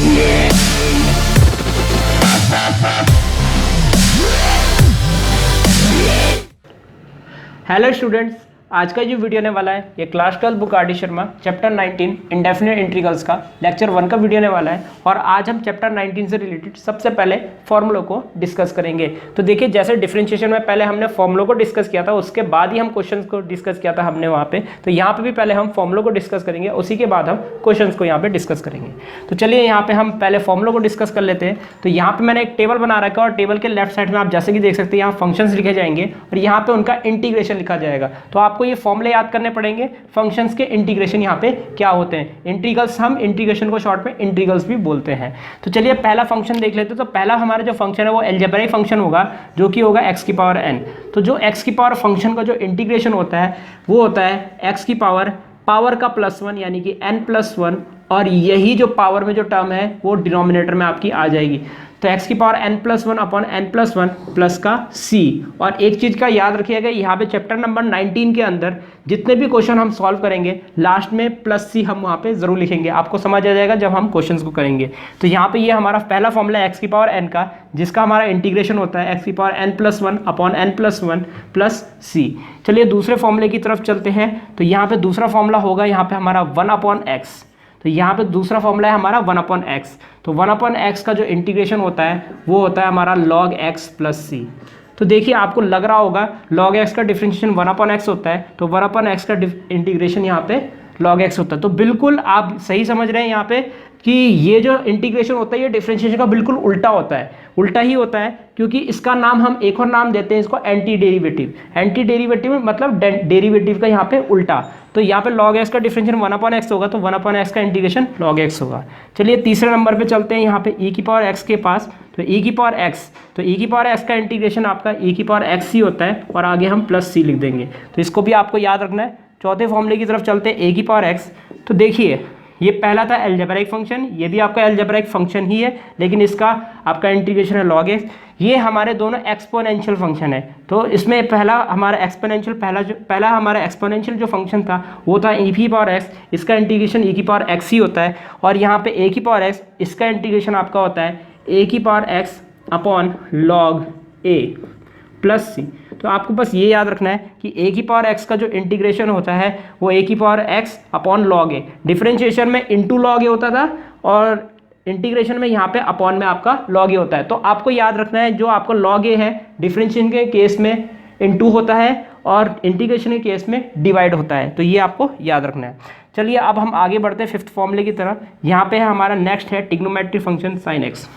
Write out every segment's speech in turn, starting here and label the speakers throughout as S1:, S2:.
S1: Hello students, आज का जो वीडियो होने वाला है ये class 12 book R D Sharma chapter 19 indefinite integrals का लेक्चर 1 का वीडियो होने वाला है। और आज हम चैप्टर 19 से रिलेटेड सबसे पहले फॉर्मूलों को डिस्कस करेंगे। तो देखिए, जैसे डिफरेंशिएशन में पहले हमने फॉर्मूलों को डिस्कस किया था, उसके बाद ही हम क्वेश्चंस को डिस्कस किया था हमने वहाँ पे। तो यहाँ पे भी पहले हम फॉर्मूलों को डिस्कस करेंगे, उसी के बाद हम क्वेश्चंस को यहाँ पे डिस्कस करेंगे। तो चलिए यहाँ पे हम पहले फॉर्मूलों को डिस्कस कर लेते हैं। तो यहाँ पे मैंने एक टेबल बना रखा है और टेबल के लेफ्ट साइड में आप जैसे कि देख सकते हैं यहाँ फंक्शंस लिखे जाएंगे और यहाँ पे उनका इंटीग्रेशन लिखा जाएगा। तो आपको ये फॉर्मूले याद करने पड़ेंगे, फंक्शंस के इंटीग्रेशन यहाँ पे क्या होते हैं। इंटीग्रल्स, हम इंटीग्रेशन को शॉर्ट में इंटीग्रल्स भी बोलते हैं। तो चलिए पहला फंक्शन देख लेते हैं। तो पहला हमारा जो फंक्शन है वो अलजेब्रिक फंक्शन होगा, जो कि होगा x की पावर n। तो जो x की पावर फंक्शन का जो इंटीग्रेशन होता है वो होता है x की पावर का +1 यानी कि n+1, और यही जो पावर में जो टर्म है वो डिनोमिनेटर में आपकी आ जाएगी। तो x की power n+1 upon n+1 plus का c। और एक चीज़ का याद रखिएगा, यहाँ पे चैप्टर नंबर 19 के अंदर जितने भी क्वेश्चन हम सॉल्व करेंगे लास्ट में +c हम वहाँ पे ज़रूर लिखेंगे, आपको समझ आ जाएगा जब हम क्वेश्चंस को करेंगे। तो यहाँ पे ये हमारा पहला फॉर्मूला है x की पावर n का, जिसका हमारा इंटीग्रेशन होता है x की power n+1 upon n+1 plus c। चलिए दूसरे फॉर्मूले की तरफ चलते हैं। तो यहाँ पे दूसरा फॉर्मूला होगा यहाँ पे हमारा 1/x। तो यहाँ पे दूसरा फॉर्मूला है हमारा 1/x। तो 1/x का जो इंटीग्रेशन होता है वो होता है हमारा log x प्लस c। तो देखिए आपको लग रहा होगा log x का डिफरेंशिएशन 1/x होता है, तो 1/x का इंटीग्रेशन यहाँ पे log x होता है। तो बिल्कुल आप सही समझ रहे हैं यहाँ पे कि ये जो इंटीग्रेशन होता है ये डिफरेंशिएशन का बिल्कुल उल्टा होता है, उल्टा ही होता है, क्योंकि इसका नाम हम एक और नाम देते हैं इसको एंटी डेरिवेटिव। एंटी डेरिवेटिव मतलब डेरिवेटिव का यहाँ पे उल्टा। तो यहाँ पे log x का डिफरेंशिएशन 1/x होगा, तो 1/x का इंटीग्रेशन log x होगा। चलिए तीसरे नंबर पे चलते हैं यहाँ पे e की पावर x के पास। तो e की पावर x, तो e की पावर x का इंटीग्रेशन आपका e की पावर x ही होता है, और आगे हम प्लस c लिख देंगे। तो इसको भी आपको याद रखना है। चौथे फॉर्मूले की तरफ चलते हैं a की पावर x। तो देखिए ये पहला था अलजेब्रिक फंक्शन, ये भी आपका अलजेब्रिक फंक्शन ही है, लेकिन इसका आपका इंटीग्रेशन है log x। ये हमारे दोनों एक्सपोनेंशियल फंक्शन है। तो इसमें पहला हमारा एक्सपोनेंशियल पहला हमारा एक्सपोनेंशियल जो फंक्शन था वो था e की पावर x, इसका इंटीग्रेशन e की पावर x ही होता है। और यहाँ पे a की पावर x, इसका इंटीग्रेशन आपका होता है a की power x upon log a plus c। तो आपको बस ये याद रखना है कि a की पावर x का जो इंटीग्रेशन होता है वो a की power x upon log a। Differentiation में इंटू log a होता था और इंटीग्रेशन में यहाँ पे अपॉन में आपका log a होता है। तो आपको याद रखना है जो आपका log a है डिफरेंशिएशन के केस में इंटू होता है और इंटीग्रेशन के केस में डिवाइड होता है। तो ये आपको याद रखना है। चलिए अब हम आगे बढ़ते हैं फिफ्थ फॉर्मूले की तरफ। यहाँ पे हमारा नेक्स्ट है ट्रिग्नोमेट्रिक फंक्शन sin x।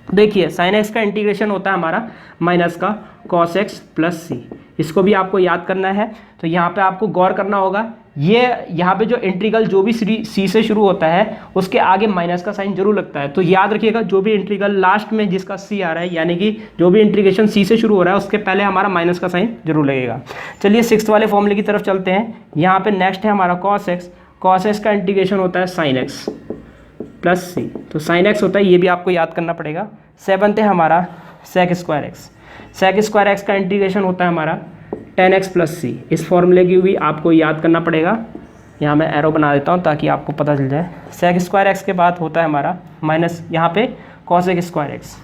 S1: देखिए sin x का इंटीग्रेशन होता है हमारा माइनस का cos x प्लस c। इसको भी आपको याद करना है। तो यहाँ पे आपको गौर करना होगा, ये यहाँ पे जो इंटीग्रल जो भी c से शुरू होता है उसके आगे माइनस का साइन जरूर लगता है। तो याद रखिएगा जो भी इंटीग्रल लास्ट में जिसका c आ रहा है, यानी कि जो भी इंटीग्रेशन c से शुरू हो रहा है उसके पहले हमारा माइनस का साइन जरूर लगेगा। चलिए सिक्स्थ वाले फॉर्मूले की तरफ चलते हैं। यहाँ पे नेक्स्ट है हमारा cos x। cos x का इंटीग्रेशन होता है sin x प्लस c। तो sin x होता है, ये भी आपको याद करना पड़ेगा। सेवंथ है हमारा sec square x। sec square x का इंटीग्रेशन होता है हमारा tan x प्लस c। इस फॉर्मूले की भी आपको याद करना पड़ेगा। यहाँ मैं एरो बना देता हूँ ताकि आपको पता चल जाए। sec स्क्वायर x के बाद होता है हमारा माइनस यहाँ पे cosec स्क्वायर x।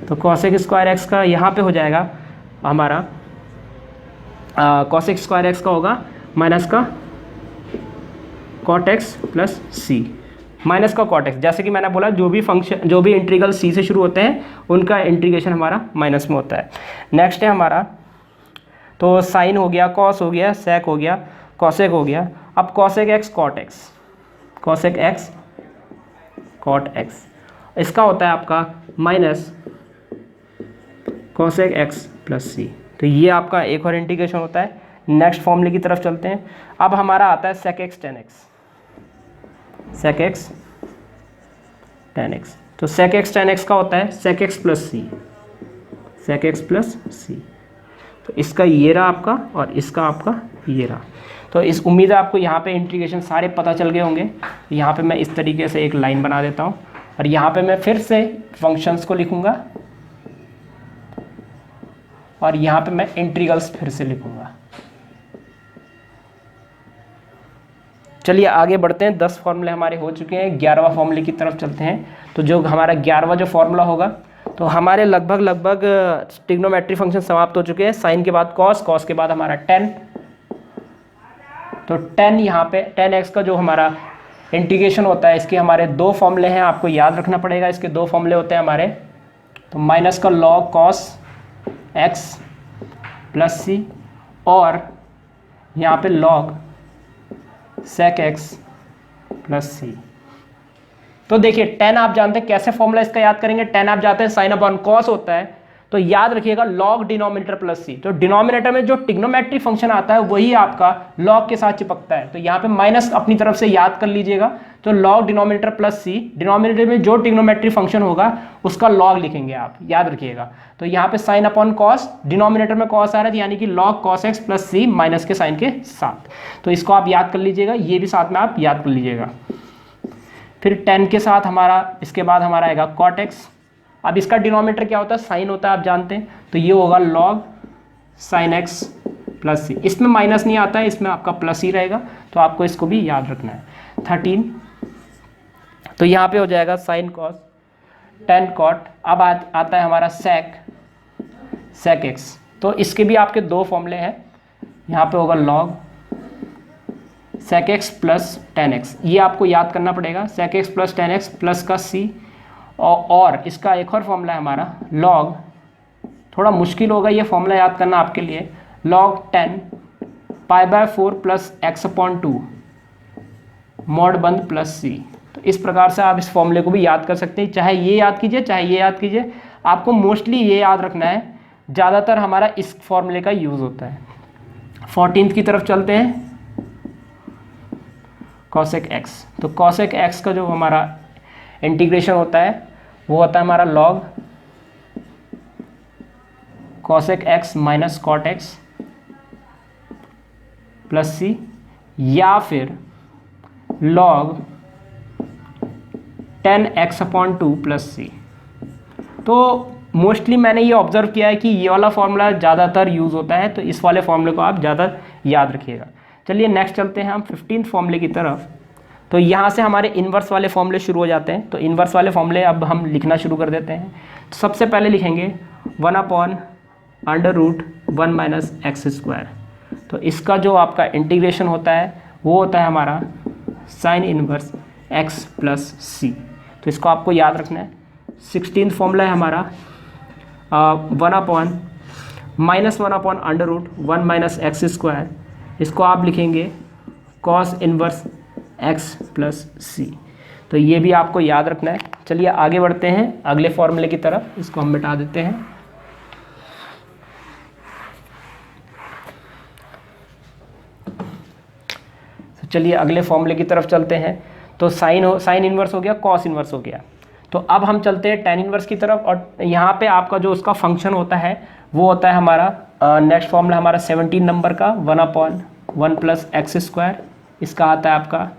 S1: तो cosec स्क्वायर x का यहाँ पे हो जाएगा हमारा cosec स्क्वायर x का होगा माइनस का cot x plus c। Minus का cot x, जैसे कि मैंने बोला जो भी फंक्शन जो भी इंटीग्रल c से शुरू होते हैं उनका इंटीग्रेशन हमारा माइनस में होता है। नेक्स्ट है हमारा, तो साइन हो गया, कॉस हो गया, सेक हो गया, कॉसेक हो गया। अब cosec x cot x, cosec x cot x, इसका होता है आपका minus cosec x plus c। तो ये आपका एक और इंटीग्रेशन होता है। नेक्स्ट फॉर्मूले की तरफ चलते हैं। अब हमारा आता है sec x tan x, sec x tan x। तो sec x tan x का होता है sec x plus c, sec x plus c। तो इसका ये रहा आपका और इसका आपका ये रहा। तो इस उम्मीद है आपको यहाँ पे इंटीग्रेशन सारे पता चल गए होंगे। यहाँ पे मैं इस तरीके से एक लाइन बना देता हूँ और यहाँ पे मैं फिर से फंक्शंस को लिखूँगा और यहाँ पे मैं इंटीग्रल्स फिर से लिखूँगा। चलिए आगे बढ़ते हैं। 10 फॉर्मूले हमारे हो चुके हैं, 11वां फॉर्मूले की तरफ चलते हैं। तो जो हमारा 11वां जो फॉर्मूला होगा, तो हमारे लगभग ट्रिग्नोमेट्री फंक्शन समाप्त हो चुके हैं। साइन के बाद कॉस, कॉस के बाद हमारा टेन। तो टेन यहाँ पे 10x का जो हमारा इंटीग्रेशन होता है, इसके हमारे 2 फॉर्मूले हैं, आपको याद रखना पड़ेगा। इसके 2 फॉर्मूले होते हैं हमारे, तो माइनस का लॉग कॉस x प्लस सी, और यहाँ पे लॉग सेक x प्लस सी। तो देखिए 10 आप जानते हैं, कैसे फॉर्मूला इसका याद करेंगे। 10 आप जानते हैं साइन अपॉन कॉस होता है, तो याद रखिएगा लॉग डिनोमिनेटर प्लस सी। तो डिनोमिनेटर में जो ट्रिग्नोमेट्री फंक्शन आता है वही आपका लॉग के साथ चिपकता है। तो यहाँ पे माइनस अपनी तरफ से याद कर लीजिएगा। तो लॉग डिनोमिनेटर प्लस सी, डिनोमिनेटर में जो ट्रिग्नोमेट्री फंक्शन होगा उसका लॉग लिखेंगे आप, याद रखिएगा। तो यहाँ पे साइन अपॉन कॉस, डिनोमिनेटर में कॉस आ रहा है, यानी कि लॉग कॉस एक्स प्लस सी माइनस के साइन के साथ। तो इसको आप याद कर लीजिएगा, ये भी साथ में आप याद कर लीजिएगा। फिर 10 के साथ हमारा, इसके बाद हमारा आएगा कॉट एक्स। अब इसका डिनोमिनेटर क्या होता है, साइन होता है, आप जानते हैं। तो ये होगा लॉग साइन एक्स प्लस सी। इसमें माइनस नहीं आता है, इसमें आपका प्लस ही रहेगा, तो आपको इसको भी याद रखना है। 13, तो यहाँ पे हो जाएगा साइन कॉस 10 कॉट। अब आता है हमारा सेक एक्स। तो इसके भी आपके 2 फॉर्मूले हैं। यहाँ पे होगा log sec x plus 10x, ये आपको याद करना पड़ेगा। सेक एक्स प्लस 10x प्लस का सी, और इसका एक और फॉर्मूला है हमारा लॉग, थोड़ा मुश्किल होगा ये फॉर्मूला याद करना आपके लिए, लॉग 10 π/4 प्लस x/2 मॉड बंद प्लस सी। तो इस प्रकार से आप इस फॉर्मूले को भी याद कर सकते हैं, चाहे ये याद कीजिए चाहे ये याद कीजिए। आपको मोस्टली ये याद रखना है, ज़्यादातर हमारा इस फॉर्मूले का यूज़ होता है। 14 की तरफ चलते हैं, कॉसेक एक्स। तो कॉसेक एक्स का जो हमारा इंटीग्रेशन होता है वो होता है हमारा log cosec x minus cot x plus c, या फिर लॉग 10x/2 प्लस सी। तो मोस्टली मैंने ये ऑब्जर्व किया है कि ये वाला फॉर्मूला ज़्यादातर यूज़ होता है, तो इस वाले फॉर्मूले को आप ज़्यादा याद रखिएगा। चलिए नेक्स्ट चलते हैं हम 15 फॉर्मूले की तरफ। तो यहाँ से हमारे इन्वर्स वाले फॉर्मूले शुरू हो जाते हैं। तो इन्वर्स वाले फॉर्मूले अब हम लिखना शुरू कर देते हैं। तो सबसे पहले लिखेंगे 1/√1 - x²। तो इसका जो आपका इंटीग्रेशन होता है वो होता है हमारा साइन इन्वर्स x प्लस सी। तो इसको आपको याद रखना है। 16th फॉर्मूला है हमारा 1/(-1/√1 - x²। इसको आप लिखेंगे कॉस इन्वर्स x प्लस सी। तो ये भी आपको याद रखना है। चलिए आगे बढ़ते हैं अगले फॉर्मूले की तरफ, इसको हम मिटा देते हैं। तो चलिए अगले फॉर्मूले की तरफ चलते हैं। तो साइन इन्वर्स हो गया, कॉस इन्वर्स हो गया। तो अब हम चलते हैं टेन इन्वर्स की तरफ, और यहाँ पे आपका जो उसका फंक्शन होता है वो होता है हमारा नेक्स्ट फॉर्मूला हमारा 17 नंबर का 1/(1 + x²। इसका आता है आपका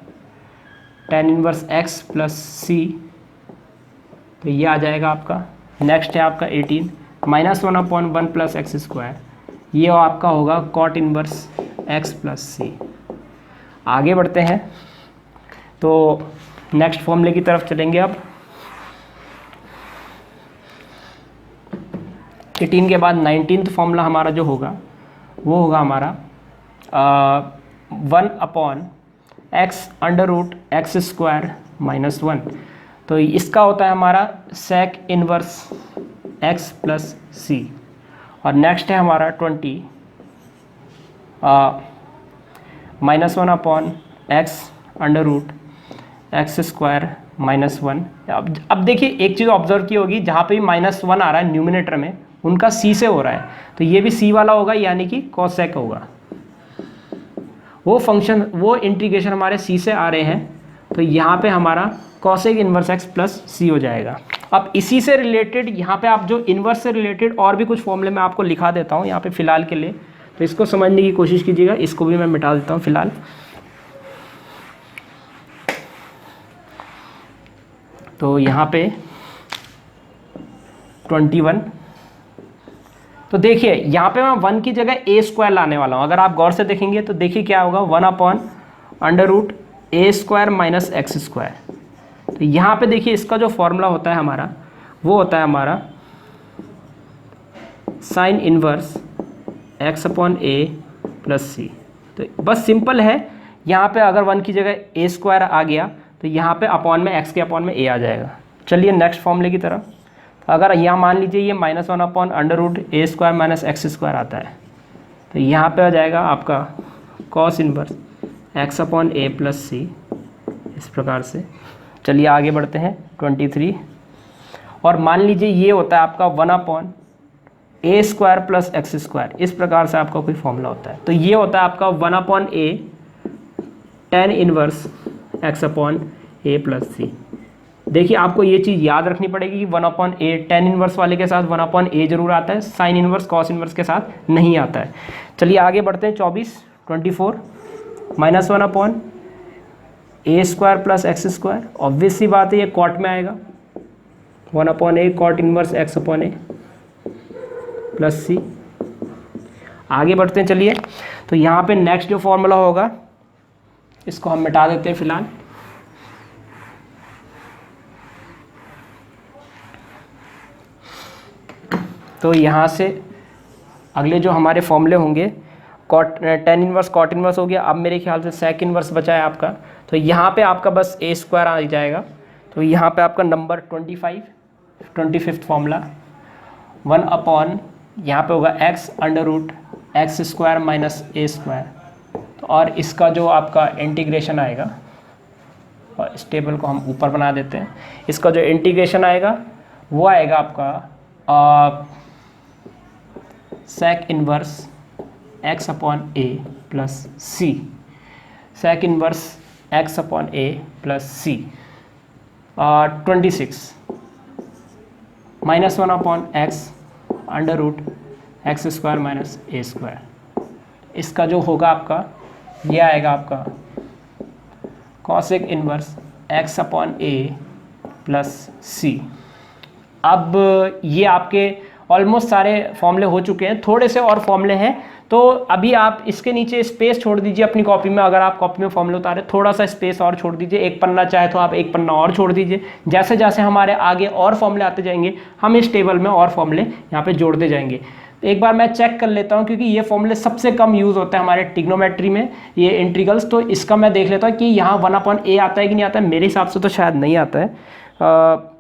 S1: tan इन्वर्स x प्लस सी। तो ये आ जाएगा आपका। नेक्स्ट है आपका 18 -1/(1 + x²। ये आपका होगा cot inverse x plus c. आगे बढ़ते हैं तो नेक्स्ट फॉर्मूले की तरफ चलेंगे। अब 18 के बाद 19th फॉर्मूला हमारा जो होगा वो होगा हमारा 1/(x²-1। तो इसका होता है हमारा सेक इन्वर्स x प्लस सी। और नेक्स्ट है हमारा 20 -1/(x²-1। अब देखिए एक चीज़ ऑब्जर्व की होगी, जहाँ पे भी -1 आ रहा है न्यूमिनेटर में उनका सी से हो रहा है, तो ये भी सी वाला होगा, यानी कि कॉसेक होगा। वो फंक्शन वो इंटीग्रेशन हमारे सी से आ रहे हैं, तो यहाँ पे हमारा कॉसेक इन्वर्स x प्लस सी हो जाएगा। अब इसी से रिलेटेड यहाँ पे आप जो इन्वर्स से रिलेटेड और भी कुछ फॉर्मूले मैं आपको लिखा देता हूँ यहाँ पे फ़िलहाल के लिए, तो इसको समझने की कोशिश कीजिएगा। इसको भी मैं मिटा देता हूँ फ़िलहाल। तो यहाँ पे 21, तो देखिए यहाँ पे मैं 1 की जगह a² लाने वाला हूँ। अगर आप गौर से देखेंगे तो देखिए क्या होगा, 1/√, ए स्क्वायर माइनस एक्स स्क्वायर। तो यहाँ पे देखिए इसका जो फॉर्मूला होता है हमारा वो होता है हमारा sine inverse x upon a plus सी। तो बस सिंपल है, यहाँ पे अगर 1 की जगह ए स्क्वायर आ गया तो यहाँ पे अपॉन में एक्स के अपॉन में ए आ जाएगा। चलिए नेक्स्ट फॉर्मूले की तरफ, अगर यहाँ मान लीजिए ये -1 अपॉन अंडर रूट ए स्क्वायर माइनस एक्स स्क्वायर आता है तो यहाँ पे आ जाएगा आपका cos inverse x upon a plus सी, इस प्रकार से। चलिए आगे बढ़ते हैं 23, और मान लीजिए ये होता है आपका 1 upon a square plus x square, इस प्रकार से आपका कोई फॉर्मूला होता है। तो ये होता है आपका 1 upon A tan inverse x upon a plus सी। देखिए आपको ये चीज़ याद रखनी पड़ेगी कि 1 अपॉन ए टेन इनवर्स वाले के साथ 1 अपॉन ए जरूर आता है, साइन इनवर्स कॉस इनवर्स के साथ नहीं आता है। चलिए आगे बढ़ते हैं 24 -1 upon a square plus x square, obvious सी बात है ये कॉट में आएगा, 1 upon a cot inverse x upon a plus c. आगे बढ़ते हैं चलिए, तो यहाँ पे नेक्स्ट जो फॉर्मूला होगा इसको हम मिटा देते हैं फिलहाल। तो यहाँ से अगले जो हमारे फॉर्मूले होंगे टेन इनवर्स कॉट इनवर्स हो गया, अब मेरे ख्याल से सेक इनवर्स बचा है आपका। तो यहाँ पे आपका बस ए स्क्वायर आ जाएगा, तो यहाँ पे आपका नंबर 25 फॉर्मूला 1 अपॉन यहाँ पे होगा x under root x square minus a square. तो और इसका जो आपका इंटीग्रेशन आएगा, और इस टेबल को हम ऊपर बना देते हैं, इसका जो इंटीग्रेशन आएगा वो आएगा आपका sec inverse x upon a plus c, sec inverse x upon a plus c. 26 -1 upon x under root x square minus a square, इसका जो होगा आपका ये आएगा आपका cosec inverse x upon a plus c. अब ये आपके ऑलमोस्ट सारे फॉर्मूले हो चुके हैं, थोड़े से और फॉर्मूले हैं, तो अभी आप इसके नीचे स्पेस छोड़ दीजिए अपनी कॉपी में। अगर आप कॉपी में फॉर्मूले उतारे थोड़ा सा स्पेस और छोड़ दीजिए, एक पन्ना चाहे तो आप एक पन्ना और छोड़ दीजिए। जैसे जैसे हमारे आगे और फॉर्मूले आते जाएंगे हम इस टेबल में और फॉर्मूले यहाँ पे जोड़ते जाएंगे। एक बार मैं चेक कर लेता हूँ, क्योंकि ये फॉर्मूले सबसे कम यूज़ होते हैं हमारे ट्रिग्नोमेट्री में, ये इंटीग्रल्स। तो इसका मैं देख लेता हूँ कि यहाँ 1 अपॉन ए आता है कि नहीं आता है। मेरे हिसाब से तो शायद नहीं आता है,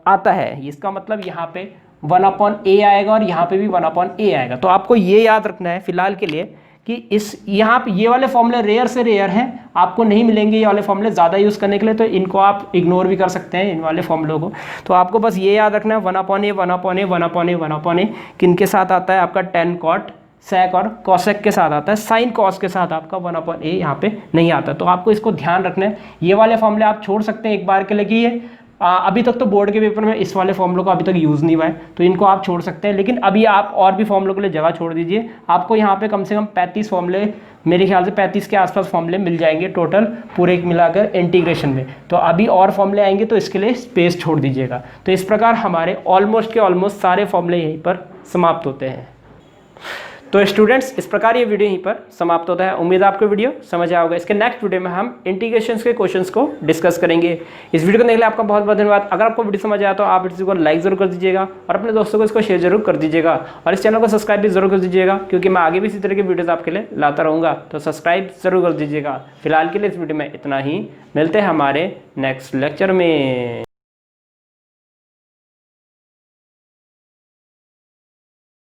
S1: आता है। इसका मतलब यहाँ पे 1 अपॉन ए आएगा और यहाँ पे भी 1 अपॉन ए आएगा। तो आपको ये याद रखना है फिलहाल के लिए कि इस यहाँ पे ये वाले फॉर्मूले रेयर से रेयर हैं, आपको नहीं मिलेंगे ये वाले फॉर्मूले ज़्यादा यूज़ करने के लिए, तो इनको आप इग्नोर भी कर सकते हैं इन वाले फॉर्मूलों को। तो आपको बस ये याद रखना है 1 अपॉन ए 1 अपॉन ए 1 अपॉन ए 1 अपॉन ए किनके साथ आता है आपका टेन कॉट सेक और कॉसेक के साथ आता है, साइन कॉस के साथ आपका 1 अपॉन ए यहाँ पे नहीं आता। तो आपको इसको ध्यान रखना है। ये वाले फॉर्मूले आप छोड़ सकते हैं एक बार के लिए, कि ये अभी तक तो बोर्ड के पेपर में इस वाले फॉर्मूलों को अभी तक यूज़ नहीं हुआ है, तो इनको आप छोड़ सकते हैं। लेकिन अभी आप और भी फॉर्मूलों के लिए जगह छोड़ दीजिए। आपको यहाँ पे कम से कम 35 फॉर्मूले, मेरे ख्याल से 35 के आसपास फॉर्मूले मिल जाएंगे टोटल पूरे मिलाकर इंटीग्रेशन में। तो अभी और फॉर्मूले आएंगे तो इसके लिए स्पेस छोड़ दीजिएगा। तो इस प्रकार हमारे ऑलमोस्ट के ऑलमोस्ट सारे फॉर्मूले यहीं पर समाप्त होते हैं। तो स्टूडेंट्स, इस प्रकार ये वीडियो यहीं पर समाप्त होता है। उम्मीद है आपको वीडियो समझ आया होगा। इसके नेक्स्ट वीडियो में हम इंटीग्रेशंस के क्वेश्चंस को डिस्कस करेंगे। इस वीडियो को देखने के लिए आपका बहुत बहुत धन्यवाद। अगर आपको वीडियो समझ आया तो आप इस वीडियो को लाइक जरूर कर दीजिएगा और अपने दोस्तों को इसको शेयर जरूर कर दीजिएगा, और इस चैनल को सब्सक्राइब भी जरूर कर दीजिएगा, क्योंकि मैं आगे भी इसी तरह की वीडियोज़ आपके लिए लाता रहूँगा। तो सब्सक्राइब जरूर कर दीजिएगा। फिलहाल के लिए इस वीडियो में इतना ही, मिलते हैं हमारे नेक्स्ट लेक्चर में।